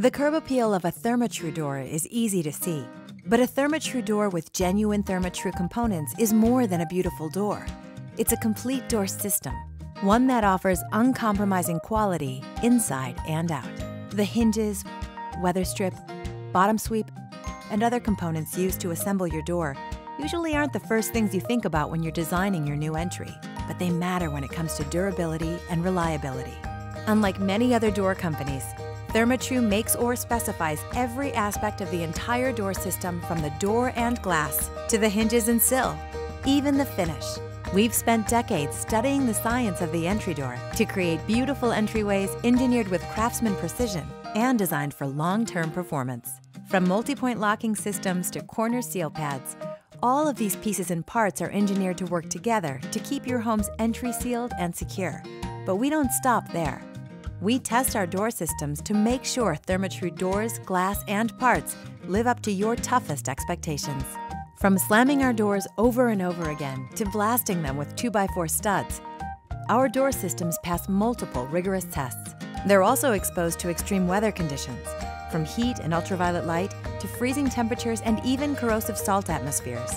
The curb appeal of a Therma-Tru door is easy to see, but a Therma-Tru door with genuine Therma-Tru components is more than a beautiful door. It's a complete door system, one that offers uncompromising quality inside and out. The hinges, weather strip, bottom sweep, and other components used to assemble your door usually aren't the first things you think about when you're designing your new entry, but they matter when it comes to durability and reliability. Unlike many other door companies, Therma-Tru makes or specifies every aspect of the entire door system, from the door and glass to the hinges and sill, even the finish. We've spent decades studying the science of the entry door to create beautiful entryways engineered with craftsman precision and designed for long-term performance. From multi-point locking systems to corner seal pads, all of these pieces and parts are engineered to work together to keep your home's entry sealed and secure. But we don't stop there. We test our door systems to make sure Therma-Tru doors, glass, and parts live up to your toughest expectations. From slamming our doors over and over again to blasting them with 2x4 studs, our door systems pass multiple rigorous tests. They're also exposed to extreme weather conditions, from heat and ultraviolet light to freezing temperatures and even corrosive salt atmospheres.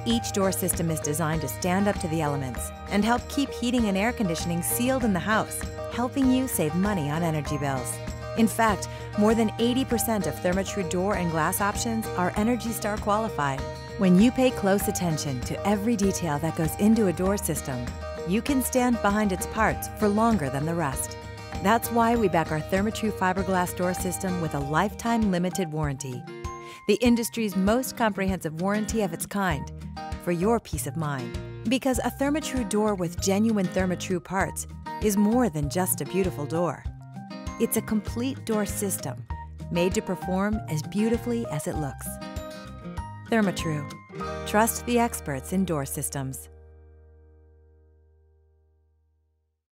Each door system is designed to stand up to the elements and help keep heating and air conditioning sealed in the house, helping you save money on energy bills. In fact, more than 80% of Therma-Tru door and glass options are ENERGY STAR qualified. When you pay close attention to every detail that goes into a door system, you can stand behind its parts for longer than the rest. That's why we back our Therma-Tru fiberglass door system with a lifetime limited warranty, the industry's most comprehensive warranty of its kind, for your peace of mind. Because a Therma-Tru door with genuine Therma-Tru parts is more than just a beautiful door. It's a complete door system made to perform as beautifully as it looks. Therma-Tru. Trust the experts in door systems.